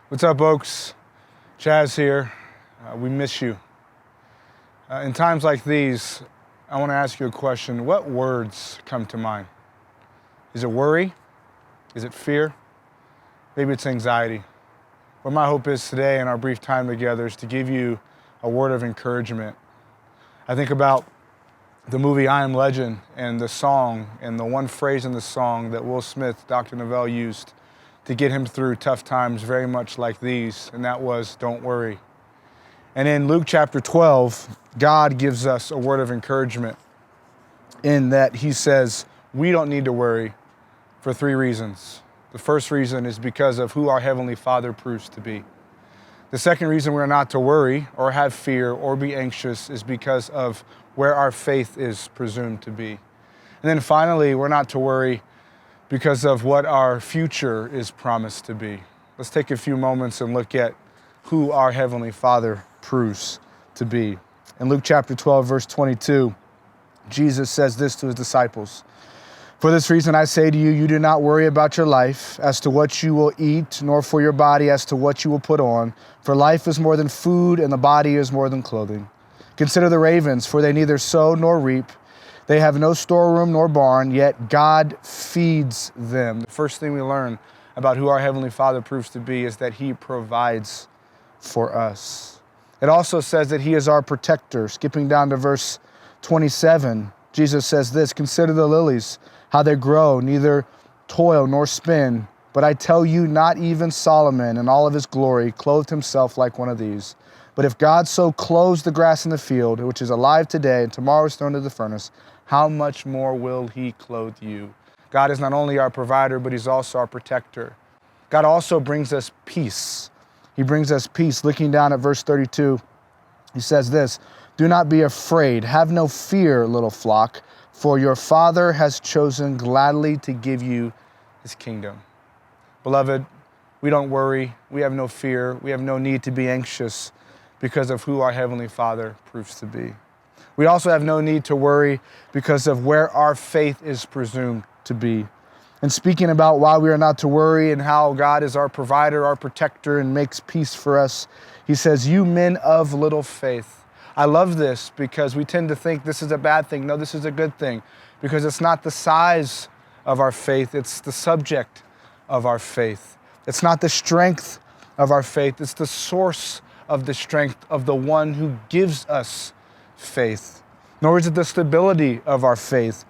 What's up, Oaks? Chaz here. We miss you. In times like these, I want to ask you a question. What words come to mind? Is it worry? Is it fear? Maybe it's anxiety. What my hope is today in our brief time together is to give you a word of encouragement. I think about the movie I Am Legend and the song and the one phrase in the song that Will Smith, Dr. Novell, used to get him through tough times very much like these, and that was, don't worry. And in Luke chapter 12, God gives us a word of encouragement in that he says we don't need to worry for three reasons. The first reason is because of who our Heavenly Father proves to be. The second reason we're not to worry or have fear or be anxious is because of where our faith is presumed to be. And then finally, we're not to worry because of what our future is promised to be. Let's take a few moments and look at who our Heavenly Father proves to be. In Luke chapter 12, verse 22, Jesus says this to his disciples: "For this reason I say to you, you do not worry about your life as to what you will eat, nor for your body as to what you will put on. For life is more than food, and the body is more than clothing. Consider the ravens, for they neither sow nor reap. They have no storeroom nor barn, yet God feeds them." The first thing we learn about who our Heavenly Father proves to be is that he provides for us. It also says that he is our protector. Skipping down to verse 27, Jesus says this: "Consider the lilies, how they grow, neither toil nor spin. But I tell you, not even Solomon in all of his glory clothed himself like one of these. But if God so clothes the grass in the field, which is alive today and tomorrow is thrown into the furnace, how much more will he clothe you?" God is not only our provider, but he's also our protector. God also brings us peace. He brings us peace. Looking down at verse 32, he says this: "Do not be afraid. Have no fear, little flock, for your Father has chosen gladly to give you his kingdom." Beloved, we don't worry. We have no fear. We have no need to be anxious because of who our Heavenly Father proves to be. We also have no need to worry because of where our faith is presumed to be. And speaking about why we are not to worry and how God is our provider, our protector, and makes peace for us, he says, "You men of little faith." I love this because we tend to think this is a bad thing. No, this is a good thing, because it's not the size of our faith, it's the subject of our faith. It's not the strength of our faith, it's the source of the strength of the one who gives us faith. Nor is it the stability of our faith.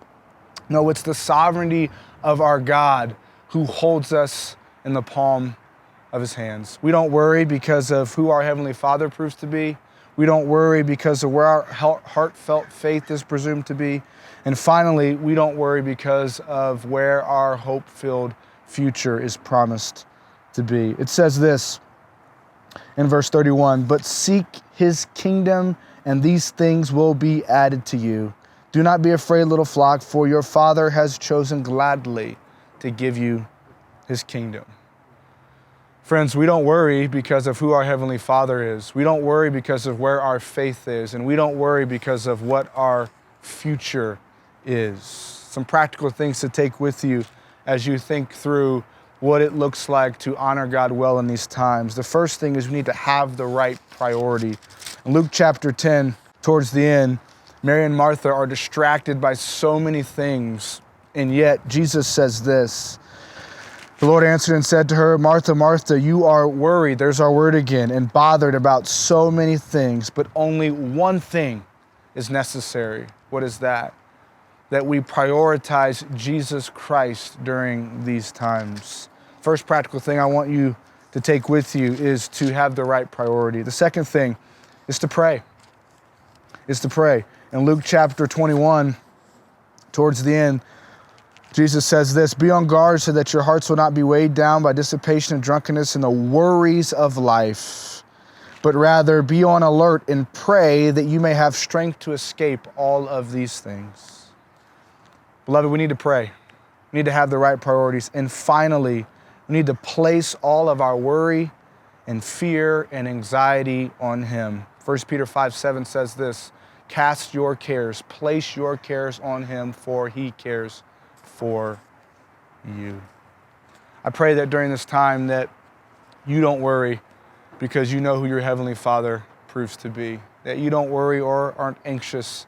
No, it's the sovereignty of our God who holds us in the palm of his hands. We don't worry because of who our Heavenly Father proves to be. We don't worry because of where our heartfelt faith is presumed to be. And finally, we don't worry because of where our hope-filled future is promised to be. It says this in verse 31, "But seek his kingdom, and these things will be added to you. Do not be afraid, little flock, for your Father has chosen gladly to give you his kingdom." Friends, we don't worry because of who our Heavenly Father is. We don't worry because of where our faith is, and we don't worry because of what our future is. Some practical things to take with you as you think through what it looks like to honor God well in these times. The first thing is we need to have the right priority. In Luke chapter 10, towards the end, Mary and Martha are distracted by so many things, and yet Jesus says this: "The Lord answered and said to her, Martha, Martha, you are worried," there's our word again, "and bothered about so many things, but only one thing is necessary." What is that? That we prioritize Jesus Christ during these times. First practical thing I want you to take with you is to have the right priority. The second thing is to pray. In Luke chapter 21, towards the end, Jesus says this: "Be on guard so that your hearts will not be weighed down by dissipation and drunkenness and the worries of life, but rather be on alert and pray that you may have strength to escape all of these things." Beloved, we need to pray. We need to have the right priorities. And finally, we need to place all of our worry and fear and anxiety on him. 1 Peter 5:7 says this: "Cast your cares, place your cares on him, for he cares for you." I pray that during this time that you don't worry because you know who your Heavenly Father proves to be. That you don't worry or aren't anxious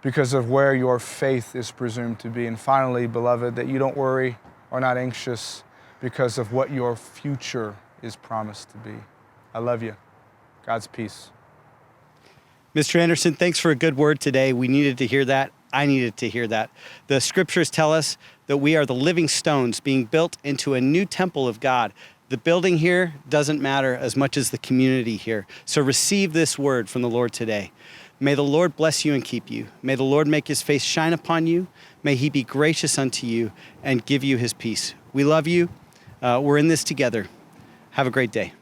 because of where your faith is presumed to be. And finally, beloved, that you don't worry or not anxious because of what your future is promised to be. I love you. God's peace. Mr. Anderson, thanks for a good word today. We needed to hear that. I needed to hear that. The scriptures tell us that we are the living stones being built into a new temple of God. The building here doesn't matter as much as the community here. So receive this word from the Lord today. May the Lord bless you and keep you. May the Lord make his face shine upon you. May he be gracious unto you and give you his peace. We love you. We're in this together. Have a great day.